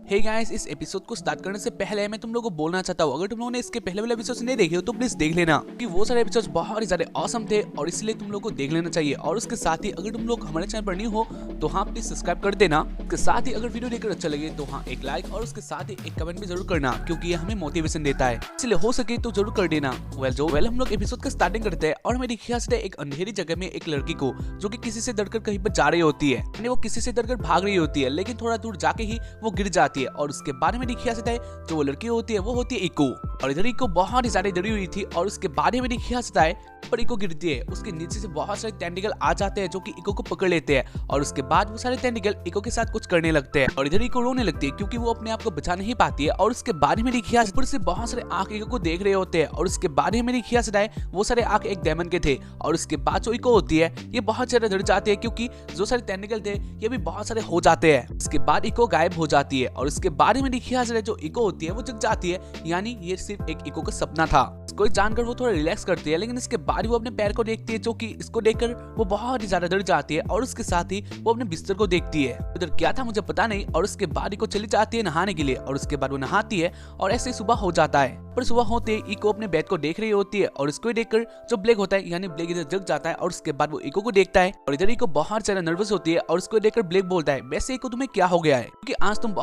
Hey guys, इस episode को start करने से पहले मैं तुम लोगों को बोलना चाहता हूँ, अगर तुम लोगों ने इसके पहले वाले एपिसोड नहीं देखे हो तो प्लीज देख लेना, क्योंकि वो सारे एपिसोड बहुत ही ज्यादा ऑसम थे और इसलिए तुम लोग को देख लेना चाहिए। और उसके साथ ही अगर तुम लोग हमारे चैनल पर न्यू हो तो हाँ प्लीज सब्सक्राइब कर देना। उसके साथ ही अगर वीडियो देखकर अच्छा लगे तो हाँ एक लाइक और उसके साथ ही एक कमेंट भी जरूर करना, क्योंकि ये हमें मोटिवेशन देता है, इसलिए हो सके तो जरूर कर देना। वेल हम लोग एपिसोड का स्टार्टिंग करते हैं और हमें दिखाया जाता है एक अंधेरी जगह में एक लड़की को जो कि किसी से डरकर कहीं पर जा रही होती है, यानी वो किसी से डरकर भाग रही होती है, लेकिन थोड़ा दूर जाके ही वो गिर जाती है। और उसके बारे में दिखाया जाता है जो वो लड़की होती है वो होती है इको, और इधर इको बहुत ही ज्यादा डरी हुई थी। और उसके बारे में दिखाया जाता है पर इको गिरती है, उसके नीचे से बहुत सारे टेंटिकल आ जाते हैं जो कि इको को पकड़ लेते हैं, और उसके बाद वो सारे टेंटिकल इको के साथ कुछ करने लगते हैं और इधर इको रोने लगती है क्योंकि वो अपने आप को बचा नहीं पाती है। और उसके बारे में दिखाया ऊपर से बहुत सारे आंख इको को देख रहे होते हैं, और उसके बारे में दिखाया जाता है वो सारे आंख एक डेमन के थे। और उसके बाद जो इको होती है ये बहुत ज्यादा डर जाती है क्योंकि जो सारे टेंटिकल थे ये भी बहुत सारे हो जाते हैं। उसके बाद इको गायब हो जाती है और उसके बारे में दिखाया जाता है जो इको होती है वो जग जाती है, यानी ये सिर्फ एक इको का सपना था। इसको जानकर वो थोड़ा रिलैक्स करती है, लेकिन इसके बाद वो अपने पैर को देखती है जो कि इसको देखकर वो बहुत ही ज्यादा डर जाती है। और उसके साथ ही वो अपने बिस्तर को देखती है, उधर क्या था मुझे पता नहीं। और उसके बाद इको चली जाती है नहाने के लिए, और उसके बाद वो नहाती है और ऐसे सुबह हो जाता है। पर सुबह होते ही इको अपने बेड को देख रही होती है और इसको देखकर जो ब्लैक होता है यानी ब्लैक इधर जग जाता है। और उसके बाद वो इको को देखता है और इधर इको बहुत ज्यादा नर्वस होती है और इसको देखकर ब्लैक बोलता है, वैसे इको तुम्हें क्या हो गया है, क्योंकि आज तुम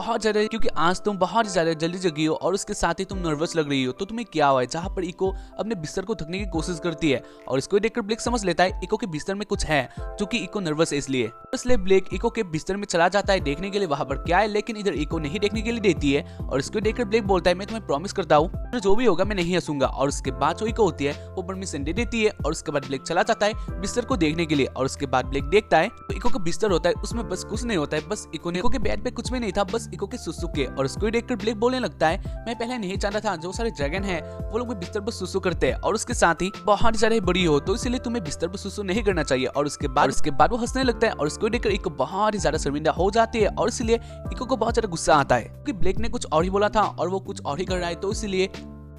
बहुत ज्यादा जल्दी जगी हो और उसके साथ ही तुम नर्वस लग रही हो, तो तुम्हें क्या हुआ है। जहाँ पर इको अपने बिस्तर को ढकने की कोशिश करती है और इसको देखकर ब्लैक समझ लेता है इको के बिस्तर में कुछ है, जो कि इको नर्वस है इसलिए ब्लैक इको के बिस्तर में चला जाता है देखने के लिए वहां पर क्या है, लेकिन इधर इको नहीं देखने के लिए देती है। और इसको देखकर ब्लैक बोलता है, मैं तुम्हें प्रॉमिस करता हूँ तो जो भी होगा मैं नहीं हंसूंगा। और उसके बाद जो इको होती है वो परमिशन दे देती है और उसके बाद ब्लैक चला जाता है बिस्तर को देखने के लिए। और उसके बाद ब्लैक देखता है तो इको का बिस्तर होता है, उसमें बस कुछ नहीं होता है, बस इको के बेड पे कुछ भी नहीं था, बस इको के सुसु के। और उसको देखकर ब्लैक बोलने लगता है, मैं पहले नहीं जानता था जो सारे ड्रैगन है वो लोग बिस्तर पर सुसु करते हैं और उसके साथ ही बहुत ज्यादा बड़ी हो तो इसलिए तुम्हें बिस्तर पर सुसु नहीं करना चाहिए। और उसके बाद वो हंसने लगता है और उसको देखकर इको बहुत ही ज्यादा शर्मिंदा हो जाती है और इसलिए इको को बहुत ज्यादा गुस्सा आता है क्योंकि ब्लैक ने कुछ और ही बोला था और वो कुछ और ही कर रहा है, तो इसलिए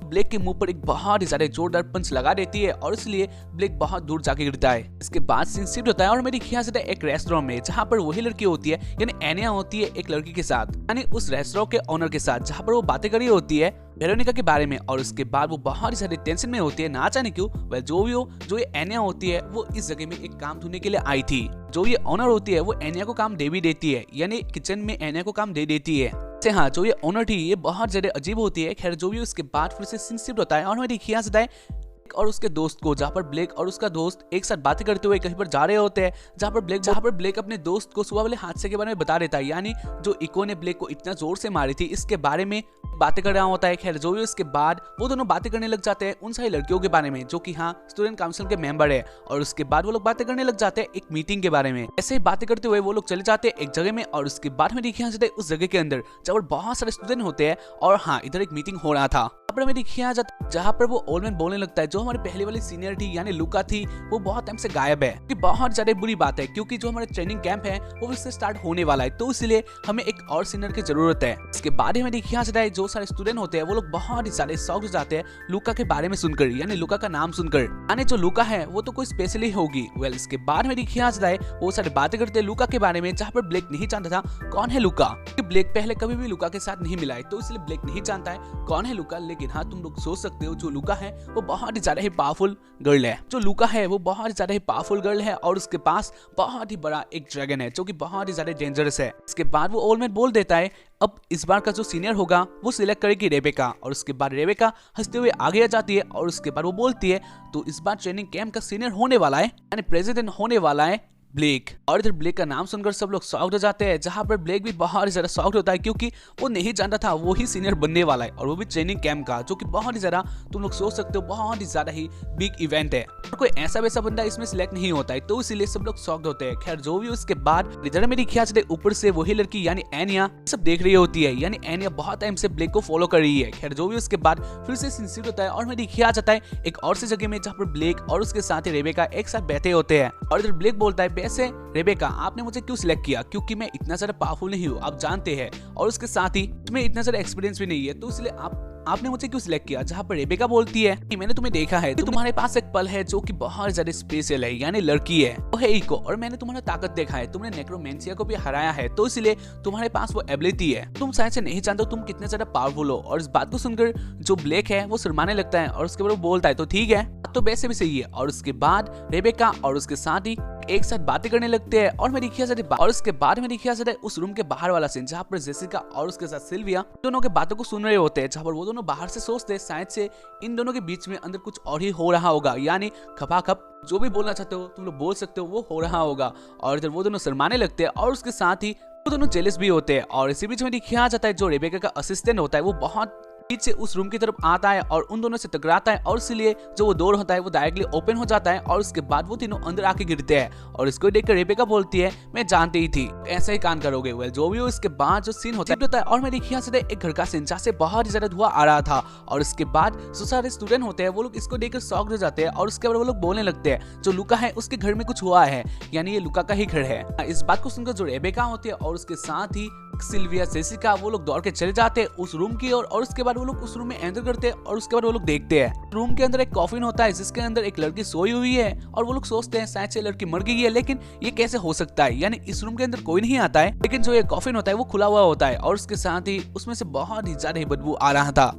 ब्लैक के मुंह पर एक बहुत ही ज्यादा जोरदार पंच लगा देती है और इसलिए ब्लैक बहुत दूर जाके गिरता है। इसके बाद सीन शिफ्ट होता है और मेरी ख्याल से एक रेस्टोरेंट में, जहाँ पर वही लड़की होती है यानी एनिया होती है एक लड़की के साथ, यानी उस रेस्टोरेंट के ओनर के साथ, जहाँ पर वो बातें कर रही होती है वेरोनिका के बारे में। और उसके बाद वो बहुत ही ज्यादा टेंशन में होती है, ना जाने क्यों। वह जो भी हो, जो ये एनिया होती है वो इस जगह में एक काम ढूंढने के लिए आई थी। जो ये ओनर होती है वो एनिया को काम दे भी देती है, यानी किचन में एनिया को काम दे देती है। हाँ, जो ये ओनर थी ये बहुत ज्यादा अजीब होती है। खैर जो भी, उसके बाद फिर से सीन शिफ्ट होता है और हमें दिखाया जाता है और उसके दोस्त को, जहाँ पर ब्लैक और उसका दोस्त एक साथ बातें करते हुए कहीं पर जा रहे होते हैं, जहाँ पर ब्लैक अपने दोस्त को सुबह वाले हादसे के बारे में बता देता है, यानी जो इको ने ब्लैक को इतना जोर से मारी थी इसके बारे में बातें कर रहा होता है। खैर जो भी, उसके बाद वो दोनों बातें करने लग जाते हैं उन सारी लड़कियों के बारे में जो कि हाँ स्टूडेंट काउंसिल के मेंबर है। और उसके बाद वो लोग बातें करने लग जाते हैं एक मीटिंग के बारे में। ऐसे ही बातें करते हुए वो लोग चले जाते हैं एक जगह में, और उसके बाद में दिखाया जाता है उस जगह के अंदर जहाँ पर बहुत सारे स्टूडेंट होते हैं और हाँ इधर एक मीटिंग हो रहा था जहाँ पर वो ओल्ड मैन बोलने लगता है जो हमारे पहले वाली सीनियर थी यानी लुका थी वो बहुत टाइम से गायब है, कि बहुत ज्यादा बुरी बात है क्योंकि जो हमारा ट्रेनिंग कैंप है वो इससे स्टार्ट होने वाला है, तो इसलिए हमें एक और सीनियर की जरूरत है। इसके बारे में दिखाया जाता है जो सारे स्टूडेंट होते हैं वो लोग बहुत ही ज्यादा शॉक हो जाते हैं लुका के बारे में सुनकर, यानी लुका का नाम सुनकर, यानी जो लुका है वो तो कोई स्पेशल ही होगी। वेल इसके बारे में दिखाया जाता है वो सारे बातें करते हैं लुका के बारे में, जहाँ पर ब्लैक नहीं जानता था कौन है लुका, ब्लैक पहले कभी भी लुका के साथ नहीं मिला है, तो इसलिए ब्लैक नहीं जानता है कौन है लुका। लेकिन हाँ तुम लोग सोच सकते हो जो लुका है वो बहुत ही ज्यादा ही पावरफुल गर्ल है, और उसके पास बहुत ही बड़ा एक ड्रैगन है जो कि बहुत ही ज्यादा डेंजरस है। इसके बाद वो ओल्ड मैन बोल देता है अब इस बार का जो सीनियर होगा वो सिलेक्ट करेगी रेबेका। और उसके बाद रेबेका हंसते हुए आगे आ जाती है और उसके बाद वो बोलती है तो इस बार ट्रेनिंग कैंप का सीनियर होने वाला है यानी प्रेसिडेंट होने वाला है ब्लैक। और इधर ब्लैक का नाम सुनकर सब लोग शॉक्ड हो जाते हैं, जहाँ पर ब्लैक भी बहुत ज्यादा शॉक्ड होता है क्योंकि वो नहीं जानता था वो ही सीनियर बनने वाला है, और वो भी ट्रेनिंग कैंप का, जो कि बहुत ही ज्यादा तुम लोग सोच सकते हो बहुत ही ज्यादा ही बिग इवेंट है, और कोई ऐसा वैसा बंदा इसमें सिलेक्ट नहीं होता है, तो इसीलिए सब लोग शॉक्ड होते हैं। खैर जो भी, उसके बाद इधर मेरी ख्याल से ऊपर से वही लड़की यानी एनिया सब देख रही होती है, यानी एनिया बहुत टाइम से ब्लैक को फॉलो कर रही है। खैर जो भी, उसके बाद फिर से सिंसियर होता है और मेरी ख्याल जाता है एक और सी जगह में जहाँ पर ब्लैक और उसके साथ ही रेबेका एक साथ बैठे होते हैं। और इधर ब्लैक बोलता है वैसे रेबेका आपने मुझे क्यों सिलेक्ट किया, क्योंकि मैं इतना ज्यादा पावरफुल नहीं हूँ आप जानते हैं, और उसके साथ ही तुम्हें इतना ज्यादा एक्सपीरियंस भी नहीं है, तो इसलिए आपने मुझे क्यों सिलेक्ट किया? जहाँ पर रेबेका बोलती है कि मैंने तुम्हें देखा है, तुम्हारे पास एक पल है जो कि बहुत ज्यादा स्पेशल है, यानी लड़की है, वो है इको, और मैंने तुम्हारा ताकत देखा है, तुमने नेक्रोमेंसिया को भी हराया है, तो इसलिए तुम्हारे पास वो एबिलिटी है। तुम शायद से नहीं जानते तुम कितने ज्यादा पावरफुल हो। और इस बात को सुनकर जो ब्लेक है वो शर्माने लगता है और उसके बाद वो बोलता है तो ठीक है, तो वैसे भी सही है। और उसके बाद रेबेका और उसके साथ ही एक साथ बातें करने लगते हैं। और मेरी ख्याल से और उसके बाद मेरी ख्याल से उस रूम के बाहर वाला सीन जहाँ पर जेसिका और उसके साथ सिल्विया दोनों के बातों को सुन रहे होते हैं, जहाँ पर वो दोनों बाहर से सोचते हैं शायद से इन दोनों के बीच में अंदर कुछ और ही हो रहा होगा, यानी खपाखप जो भी बोलना चाहते हो तुम लोग बोल सकते हो, वो हो रहा होगा। और इधर वो दोनों शर्माने लगते हैं और उसके साथ ही वो दोनों जेलस भी होते हैं। और इसी बीच में दिखाया जाता है जो रेबेका का असिस्टेंट होता है वो बहुत बीच से उस रूम की तरफ आता है और उन दोनों से टकराता है, और इसलिए जो वो डोर होता है वो डायरेक्टली ओपन हो जाता है और उसके बाद वो तीनों अंदर आके गिरते हैं। और इसको देखकर रेबेका बोलती है मैं जानती ही थी ऐसा ही कान करोगे। वेल जो भी हो, इसके बाद जो सीन होता है और मेरे ख्याल से एक घर का सीन जहाँ से बहुत ही ज्यादा धुआं आ रहा था। और इसके बाद जो सारे स्टूडेंट होते हैं वो लोग इसको देखकर शॉक हो जाते हैं और उसके बाद वो लोग बोलने लगते हैं जो लुका है उसके घर में कुछ हुआ है, यानी ये लुका का ही घर है। इस बात को सुनकर जो रेबेका होती है और उसके साथ ही सिल्विया, जेसिका, वो लोग दौड़ के चले जाते हैं उस रूम की ओर। और उसके बाद वो लोग उस रूम में एंटर करते हैं और उसके बाद वो लोग देखते हैं रूम के अंदर एक कॉफिन होता है जिसके अंदर एक लड़की सोई हुई है। और वो लोग सोचते हैं शायद से लड़की मर गई है, लेकिन ये कैसे हो सकता है, यानी इस रूम के अंदर कोई नहीं आता है, लेकिन जो ये कॉफिन होता है वो खुला हुआ होता है और उसके साथ ही उसमें से बहुत ही ज्यादा बदबू आ रहा था।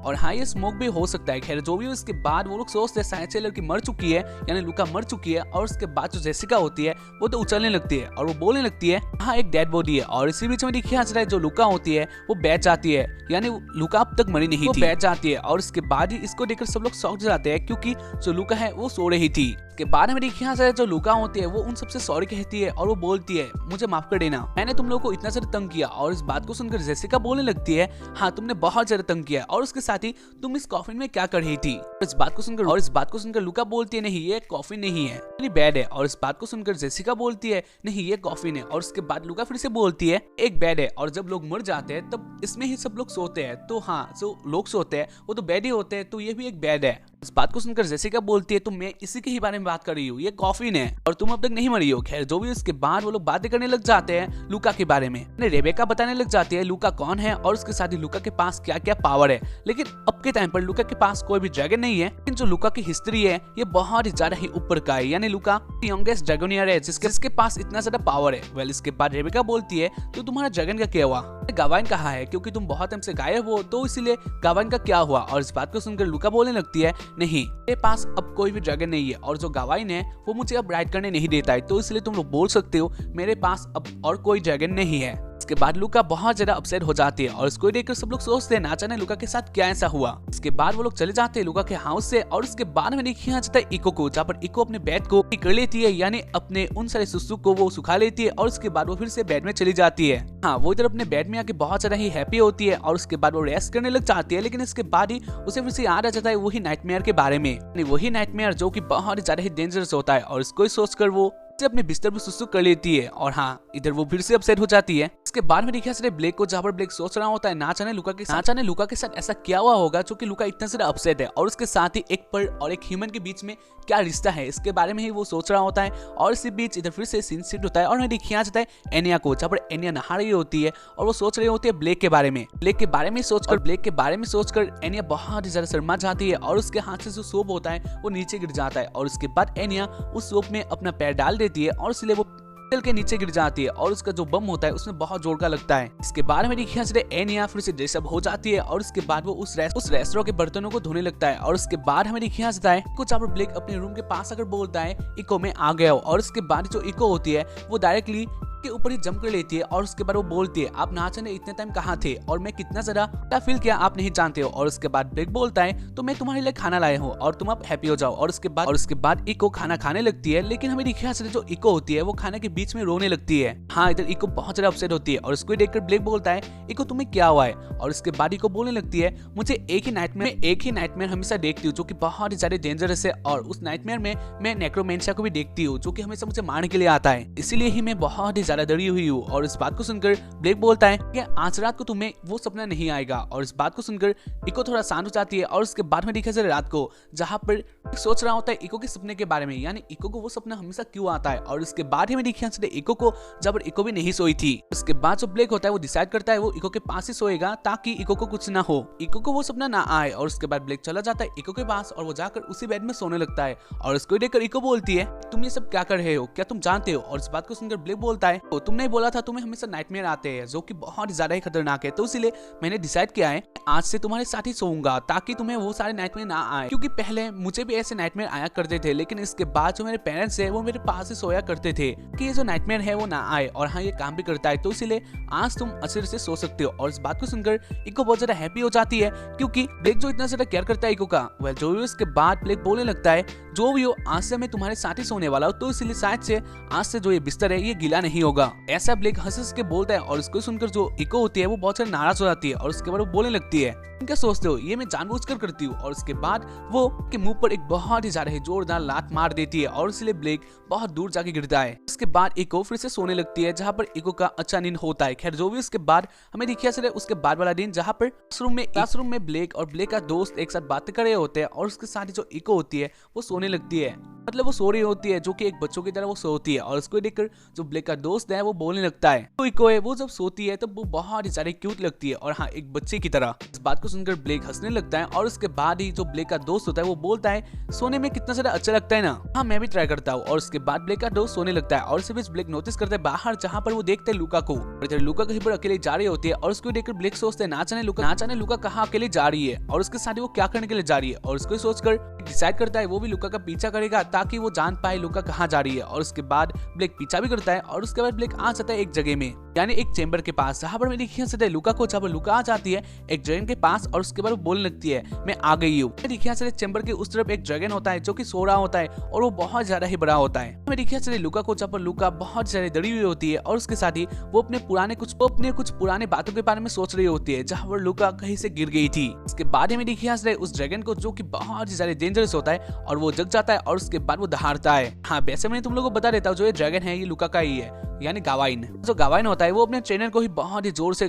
और हाँ ये स्मोक भी हो सकता है। खैर जो भी हो, इसके बाद वो लोग सोचते हैं शायद से लड़की मर चुकी है, यानी लुका मर चुकी है। और उसके बाद जो जेसिका होती है वो तो उछलने लगती है और वो बोलने लगती है हाँ एक डेड बॉडी है। और इसी बीच में देखिए है जो लुका होती है वो बैठ जाती है, यानी लुका अब तक मरी नहीं थी, बैठ जाती है। और इसके बाद ही इसको देखकर सब लोग शॉक जाते हैं क्योंकि जो लुका है वो सो रही थी। के बाद में देखिए जो लुका होती है वो उन सबसे सॉरी कहती है और वो बोलती है मुझे माफ कर देना, मैंने तुम लोगों को इतना ज्यादा तंग किया। और इस बात को सुनकर जेसिका बोलने लगती है हाँ तुमने बहुत ज्यादा तंग किया, और उसके साथ ही तुम इस कॉफिन में क्या कर रही थी। इस बात को सुनकर लुका बोलती है नहीं ये कॉफिन नहीं है, ये बेड है। और इस बात को सुनकर जेसिका बोलती है नहीं ये कॉफिन है। और उसके बाद लुका फिर से बोलती है एक बेड है, और जब लोग मर जाते हैं तब इसमें ही सब लोग सोते हैं, तो हाँ जो लोग सोते हैं वो तो बेड ही होते हैं, तो ये भी एक बेड है। इस बात को सुनकर जेसिका बोलती है तो मैं इसी के ही बारे में बात कर रही हूँ, ये कॉफिन है और तुम अब तक नहीं मरी हो। खैर जो भी, उसके बाद वो लोग बातें करने लग जाते हैं लुका के बारे में। रेबेका बताने लग जाती है लुका कौन है और उसके साथ ही लुका के पास क्या क्या पावर है। लेकिन अब के टाइम पर लुका के पास कोई भी ड्रैगन नहीं है, लेकिन जो लुका की हिस्ट्री है ये बहुत ही ज्यादा ही ऊपर का है, यानी लुका यंगेस्ट ड्रैगोनियर है जिसके पास इतना ज्यादा पावर है। वेल इसके बाद रेबेका बोलती है तो तुम्हारा ड्रैगन का क्या हुआ, गावाइन कहाँ है, क्योंकि तुम बहुत टाइम से गायब हो तो इसलिए गावाइन का क्या हुआ। और इस बात को सुनकर लुका बोलने लगती है नहीं मेरे पास अब कोई भी ड्रैगन नहीं है, और जो गावाइन है वो मुझे अब राइड करने नहीं देता है, तो इसलिए तुम लोग बोल सकते हो मेरे पास अब और कोई ड्रैगन नहीं है। इसके बाद लुका बहुत ज्यादा अपसेट हो जाती है और इसको देखकर सब लोग सोचते हैं ना जाने लुका के साथ क्या ऐसा हुआ। इसके बाद वो लोग चले जाते हैं लुका के हाउस से, और उसके बाद में देखिए जाता है इको को, जहाँ पर इको अपने बेड को कर लेती है, यानी अपने उन सारे सुसु को वो सुखा लेती है। और उसके बाद वो फिर से बेड में चली जाती है। हाँ वो इधर अपने बेड में आके बहुत ज्यादा ही हैप्पी होती है और उसके बाद वो रेस्ट करने लग जाती है। लेकिन इसके बाद ही उसे फिर से याद आ जाता है वही नाइटमेयर के बारे में, वही नाइटमेयर जो कि बहुत ही ज्यादा ही डेंजरस होता है। और इसको सोचकर वो अपने बिस्तर पर सुसु कर लेती है। और हाँ इधर वो फिर से अपसेट हो जाती है। इसके बाद में देखिए ब्लेक को, जहाँ पर ब्लेक सोच रहा होता है ना जाने लुका के साथ ऐसा क्या हुआ होगा जो कि लुका इतना ज्यादा अपसेट है, और उसके साथ ही एक पर्ल और एक ह्यूमन के बीच में क्या रिश्ता है, इसके बारे में ही वो सोच रहा होता है। और इसी बीच इधर फिर से सीन शिफ्ट होता है और देखिए जाता है एनिया को, जहाँ पर एनिया नहा रही होती है और वो सोच रही होती है ब्लेक के बारे में सोचकर एनिया बहुत ही ज्यादा शर्मा जाती है और उसके हाथ से जो सोप होता है वो नीचे गिर जाता है। और उसके बाद एनिया उस सोप में अपना पैर डाल देती है और इसलिए वो चल के नीचे गिर जाती है और उसका जो बम होता है उसमें बहुत जोर का लगता है। इसके बाद हमें देखिए से एनिया फिर से ड्रेसअप हो जाती है और उसके बाद वो उस रेस्टोरेंट के बर्तनों को धोने लगता है। और उसके बाद हमें देखिए है कुछ आप ब्लेक अपने रूम के पास आकर बोलता है इको में आ गया हो। और उसके बाद जो इको होती है वो डायरेक्टली के ऊपर ही जंप कर लेती है और उसके बाद वो बोलती है आप ना जाने इतने टाइम कहाँ थे और मैं कितना ज्यादा फील किया आप नहीं जानते हो। और उसके बाद ब्लेक बोलता है तो मैं तुम्हारे लिए खाना लाया हूँ और तुम अब हैप्पी हो जाओ। और उसके बाद इको खाना खाने लगती है, लेकिन हमें देखिए जो इको होती है वो खाने के बीच में रोने लगती है। हाँ, इधर इको बहुत ज्यादा अपसेट होती है और उसको देखकर ब्लेक बोलता है इको तुम्हें क्या हुआ है। और उसके बाद इको बोलने लगती है मुझे एक ही नाइटमेयर हमेशा देखती हूँ जो कि बहुत ही ज्यादा डेंजरस है और उस नाइटमेयर में मैं नेक्रोमेंशिया को भी देखती हूँ जो कि हमेशा मुझे मारने के लिए आता है, इसीलिए ही मैं बहुत ही ज्यादा डरी हुई हूँ। और इस बात को सुनकर ब्लेक बोलता है कि आज रात को तुम्हें वो सपना नहीं आएगा। और इस बात को सुनकर इको थोड़ा शांत हो जाती है। और उसके बाद में देखा जाए रात को जहाँ पर सोच रहा होता है इको के सपने के बारे में, यानी इको को वो सपना हमेशा क्यों आता है। और इसके बाद ही में देखिए इको को जब इको भी नहीं सोई थी। उसके बाद जो ब्लेक होता है वो डिसाइड करता है वो इको के पास ही सोएगा ताकि इको को कुछ ना हो, इको को वो सपना ना आए। और उसके बाद ब्लेक चला जाता है इको के पास और वो जाकर उसी बेड में सोने लगता है। और उसको देखकर इको बोलती है तुम ये सब क्या कर रहे हो, क्या तुम जानते हो। और इस बात को सुनकर ब्लेक बोलता है तो तुमने बोला था तुम्हें हमेशा नाइटमेयर आते हैं जो कि बहुत ज्यादा ही खतरनाक है, तो इसलिए मैंने डिसाइड किया है आज से तुम्हारे साथ ही सोऊंगा ताकि तुम्हें वो सारे नाइटमेयर ना आए। क्योंकि पहले मुझे भी ऐसे नाइटमेयर आया करते थे, लेकिन इसके बाद जो मेरे पेरेंट्स है वो मेरे पास ही सोया करते थे कि ये जो नाइटमेयर है वो ना आए। और हाँ, ये काम भी करता है, तो इसीलिए आज तुम अच्छे से सो सकते हो। और इस बात को सुनकर इको बहुत ज्यादा हैप्पी हो जाती है क्योंकि ब्लेक जो इतना ज्यादा केयर करता है इको का, वह जो भी उसके बाद ब्लेक बोलने लगता है जो भी हो आज से मैं तुम्हारे साथ ही सोने वाला हूँ, तो इसलिए शायद से आज से जो ये बिस्तर है ये गीला नहीं होगा। ऐसा ब्लेक हंस के बोलता है और इसको सुनकर जो इको होती है वो बहुत ज्यादा नाराज हो जाती है। और उसके बाद वो बोलने लगती है तुम क्या सोचते हो ये मैं जानबूझकर करती हूँ। और उसके बाद वो के मुंह पर एक बहुत ही ज्यादा जोरदार लात मार देती है और इसलिए ब्लेक बहुत दूर जाके गिरता है। उसके बाद इको फिर से सोने लगती है जहाँ पर इको का अच्छा नींद होता है। खैर जो भी उसके बाद हमें दिखिया से उसके बाद वाला दिन जहाँ पर क्लासरूम में ब्लेक और ब्लेक का दोस्त एक साथ बातें कर रहे होते हैं और उसके साथ ही जो इको होती है वो सोने लगती है, मतलब वो सो रही होती है जो कि एक बच्चों की तरह वो सोती है। और उसको देखकर जो ब्लेक का दोस्त है वो बोलने लगता है तो इको है वो जब सोती है तब वो बहुत ही ज्यादा क्यूट लगती है और हाँ एक बच्चे की तरह। इस बात को सुनकर ब्लेक हंसने लगता है और उसके बाद ही जो ब्लेक का दोस्त होता है वो बोलता है सोने में कितना ज्यादा अच्छा लगता है ना, हाँ मैं भी ट्राई करता हूँ। और उसके बाद ब्लेक का दोस्त सोने लगता है और इसी बीच ब्लेक नोटिस करता है बाहर जहाँ पर वो देखते हैं लुका को। इधर लुका कहीं पर अकेले जा रही होती है और उसको देखकर ब्लेक सोचते हैं ना जाने लुका कहाँ अकेले जा रही है और उसके साथ वो क्या करने के लिए जा रही है। और उसको सोचकर डिसाइड करता है वो भी लुका का पीछा करेगा ताकि वो जान पाए लुका कहाँ जा रही है। और उसके बाद ब्लेक पीछा भी करता है और उसके बाद ब्लेक आ जाता है एक जगह में, यानी एक चेंबर के पास जहाँ पर मैं देखिए सकते हैं लुका को। जब लुका आ जाती है एक ड्रैगन के पास और उसके बाद वो बोलने लगती है मैं आ गई हूँ। देखिए सकते चेंबर के उस तरफ एक ड्रैगन होता है जो कि सो रहा होता है और वो बहुत ज्यादा ही बड़ा होता है। मैं देखिए सकते लुका को जब लुका बहुत ज्यादा डरी हुई होती है और उसके साथ ही वो अपने कुछ पुराने बातों के बारे में सोच रही होती है जहाँ पर लुका कहीं से गिर गई थी। इसके बाद में देखिए उस ड्रैगन को जो कि बहुत ज्यादा डेंजरस होता है और वो जग जाता है और उसके बाद वो दहाड़ता है। हाँ वैसे मैं तुम लोगों को बता देता हूँ जो ये ड्रैगन है ये लुका का ही है, यानी गावाइन। जो गावाइन होता है वो अपने ट्रेनर को ही बहुत ही जोर से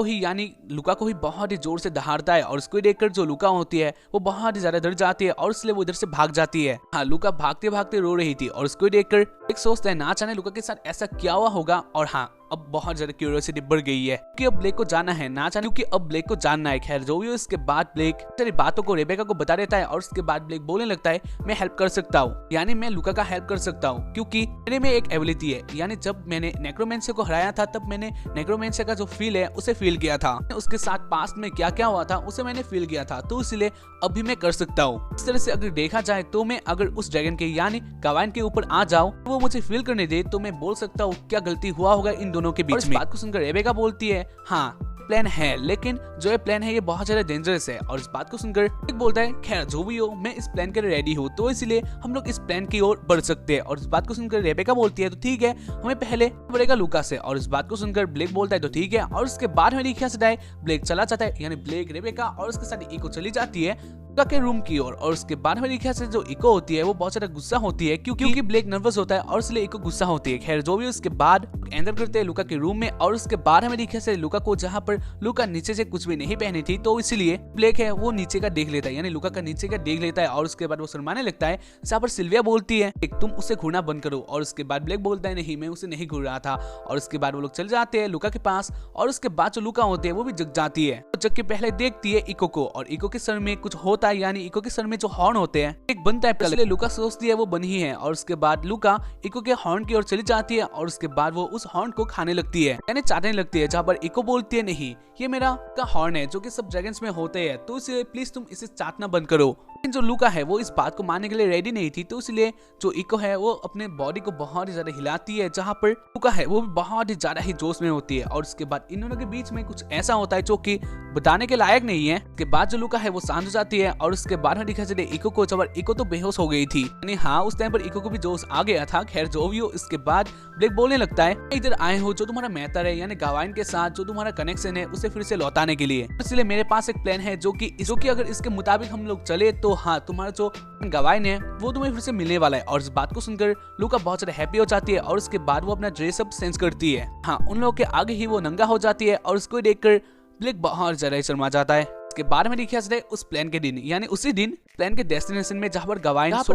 यानी लुका को ही बहुत ही जोर से दहाड़ता है। और उसको देखकर जो लुका होती है वो बहुत ही ज्यादा डर जाती है और इसलिए वो इधर से भाग जाती है। हाँ लुका भागते भागते रो रही थी और उसको देखकर एक सोचता है ना जाने लुका के साथ ऐसा क्या हुआ होगा। और हाँ अब बहुत ज्यादा क्यूरियोसिटी बढ़ गई है कि अब ब्लेक को जानना है ना जाने क्योंकि अब ब्लेक को जानना है। खैर जो भी हो इसके बाद ब्लेक सारी बातों को रेबेका को बता देता है और उसके बाद ब्लेक बोलने लगता है मैं हेल्प कर सकता हूँ, यानी मैं लुका का हेल्प कर सकता हूँ क्योंकि मेरे में एक एबिलिटी है, यानी जब मैंने नेक्रोमेंशिया को हराया था तब मैंने नेक्रोमेंशिया का जो फील है उसे फील किया था, उसके साथ पास्ट में क्या क्या हुआ था उसे मैंने फील किया था, तो इसलिए अभी मैं कर सकता हूँ। इस तरह से अगर देखा जाए तो मैं अगर उस ड्रैगन के यानी गावाइन के ऊपर आ जाऊँ वो मुझे फील करने दे तो मैं बोल सकता हूँ क्या गलती हुआ होगा इन दोनों के बीच में। बात को सुनकर रेबेका बोलती है हाँ प्लान है, लेकिन जो ये प्लान है ये बहुत ज्यादा डेंजरस है। और इस बात को सुनकर एक बोलता है खैर जो भी हो मैं इस प्लान के लिए रेडी हूँ, तो इसलिए हम लोग इस प्लान की ओर बढ़ सकते हैं। और इस बात को सुनकर रेबेका बोलती है तो ठीक है हमें पहले बढ़ेगा लुका से। और इस बात को सुनकर ब्लेक बोलता है तो ठीक है। और उसके बाद में लिखा से ब्लेक चला जाता है, यानी ब्लेक रेबेका और उसके साथ इको चली जाती है के रूम की ओर। और उसके बाद में लिखा से जो इको होती है वो बहुत ज्यादा गुस्सा होती है क्योंकि ब्लेक नर्वस होता है और इसलिए इको गुस्सा होती है। खैर जो भी उसके बाद एंटर करते हैं लुका के रूम में और उसके बाद हमें लिखा से लुका को जहाँ पर लुका नीचे से कुछ भी नहीं पहनी थी तो इसलिए ब्लेक है वो नीचे का देख लेता है, यानी लुका का नीचे का देख लेता है। और उसके बाद वो शर्माने लगता है जहाँ पर सिल्विया बोलती है तुम उसे घूरना बंद करो। और उसके बाद ब्लेक बोलता है नहीं मैं उसे नहीं घूर रहा था। और उसके बाद वो लोग चल जाते हैं लुका के पास और उसके बाद जो लुका होती है वो भी जग जाती है, जग के पहले देखती है इको को और इको के सर में कुछ होता है, यानी इको के सर में जो हॉर्न होते हैं एक बन टाइप का, इसलिए लूका सोचती है वो बन ही है। और उसके बाद लूका इको के हॉर्न की ओर चली जाती है और उसके बाद वो उस हॉर्न को खाने लगती है, यानी चाटने लगती है। जहाँ पर इको बोलती है नहीं, ये मेरा का हॉर्न है जो कि सब ड्रैगन्स में होते हैं, तो इसलिए प्लीज तुम इसे चाटना बंद करो। लेकिन जो लूका है वो इस बात को मानने के लिए रेडी नहीं थी, तो इसलिए जो इको है वो अपने बॉडी को बहुत ही ज्यादा हिलाती है, जहाँ पर लूका है वो भी बहुत ही ज्यादा ही जोश में होती है। और उसके बाद इन दोनों के बीच में कुछ ऐसा होता है जो कि बताने के लायक नहीं है। उसके बाद जो लूका है वो शांत हो जाती है और उसके बाद में दिखा चले इको को, जब इको तो बेहोश हो गई थी, यानी हाँ उस टाइम पर इको को भी जोश आ गया था। खैर जो भी हो, इसके बाद ब्लेक बोलने लगता है इधर आए हो जो तुम्हारा मेहतर है, यानी गवाइन के साथ जो तुम्हारा कनेक्शन है उसे फिर से लौटाने के लिए। इसलिए मेरे पास एक प्लान है जो कि अगर इसके मुताबिक हम लोग चले तो हाँ तुम्हारा जो गवाइन है वो तुम्हें फिर से मिलने वाला है। और इस बात को सुनकर लूका बहुत ज्यादा हैप्पी हो जाती है और उसके बाद वो अपना ड्रेस अप सेंस करती है। हाँ उन लोगों के आगे ही वो नंगा हो जाती है और उसको देखकर ब्लेक बहुत ज्यादा शर्मा जाता है। इसके बाद में देखिए जाए उस प्लान के दिन, यानी उसी दिन प्लान के डेस्टिनेशन में जहाँ पर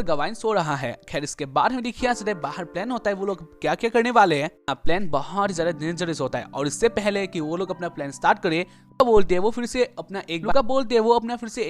गवाइन सो रहा है। खैर इसके बाद में देखिए जाए बाहर प्लान होता है वो लोग क्या क्या करने वाले हैं। प्लान बहुत ज्यादा डेंजरस होता है और इससे पहले कि वो लोग अपना प्लान स्टार्ट करे बोलते हैं वो फिर से अपना एक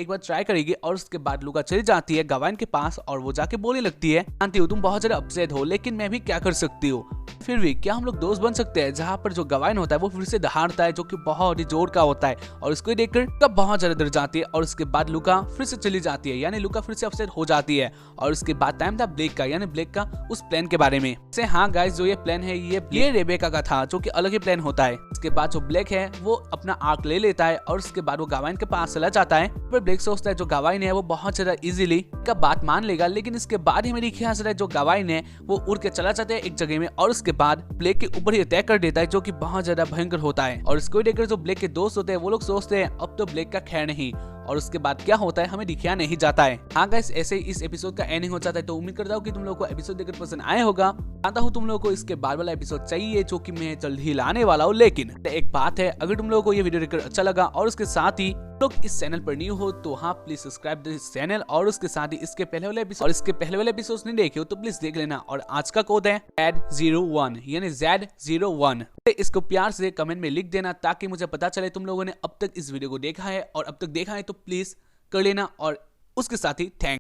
बार ट्राई करेगी। और उसके बाद लूका चली जाती है गवाइन के पास और वो जाके बोलने लगती है जानती हूँ तुम बहुत ज्यादा अपसेट हो, लेकिन मैं भी क्या कर सकती हूँ, फिर भी क्या हम लोग दोस्त बन सकते हैं। जहाँ पर जो गवाइन होता है वो फिर से दहाड़ता है जो कि बहुत ही जोर का होता है और इसको देखकर बहुत ज्यादा डर जाती है। और उसके बाद लूका फिर से चली जाती है, यानी लूका फिर से अपसेट हो जाती है। और उसके बाद टाइम था ब्लेक का, यानी ब्लेक का उस प्लान के बारे में से हाँ गाइस जो ये प्लान है ये रेबेका का था जो कि अलग ही प्लान होता है। इसके बाद जो ब्लेक है वो अपना आर्क ले लेता है और उसके बाद वो गवाइन के पास चला जाता है। पर ब्लेक सोचता है जो गवाइन है वो बहुत ज्यादा इजीली का बात मान लेगा, लेकिन इसके बाद ही मेरी ख्याल से जो गवाइन है वो उड़ के चला जाता है एक जगह में और उसके बाद ब्लेक के ऊपर ही अटैक कर देता है जो कि बहुत ज्यादा भयंकर होता है। और इसको देखकर जो ब्लेक के दोस्त होते हैं वो लोग सोचते हैं अब तो ब्लेक का खैर नहीं। और उसके बाद क्या होता है हमें दिखाया नहीं जाता है। हाँ गाइस ऐसे इस एपिसोड का एंडिंग हो जाता है। तो उम्मीद करता हूँ कि तुम लोगों को एपिसोड देखकर पसंद आया होगा। जानता हूँ तुम लोगों को इसके बाद वाला एपिसोड चाहिए जो कि मैं जल्द ही लाने वाला हूँ। लेकिन एक बात है, अगर तुम लोगों को ये वीडियो देखकर अच्छा लगा और उसके साथ ही लोग इस चैनल पर न्यू हो तो हाँ प्लीज सब्सक्राइब दिस चैनल। और उसके साथ ही इसके पहले वाले एपिसोड नहीं देखे हो तो प्लीज देख लेना। और आज का कोड है Z01 यानी Z01। इसको प्यार से कमेंट में लिख देना ताकि मुझे पता चले तुम लोगों ने अब तक इस वीडियो को देखा है, और अब तक देखा है तो प्लीज कर लेना। और उसके साथ ही थैंक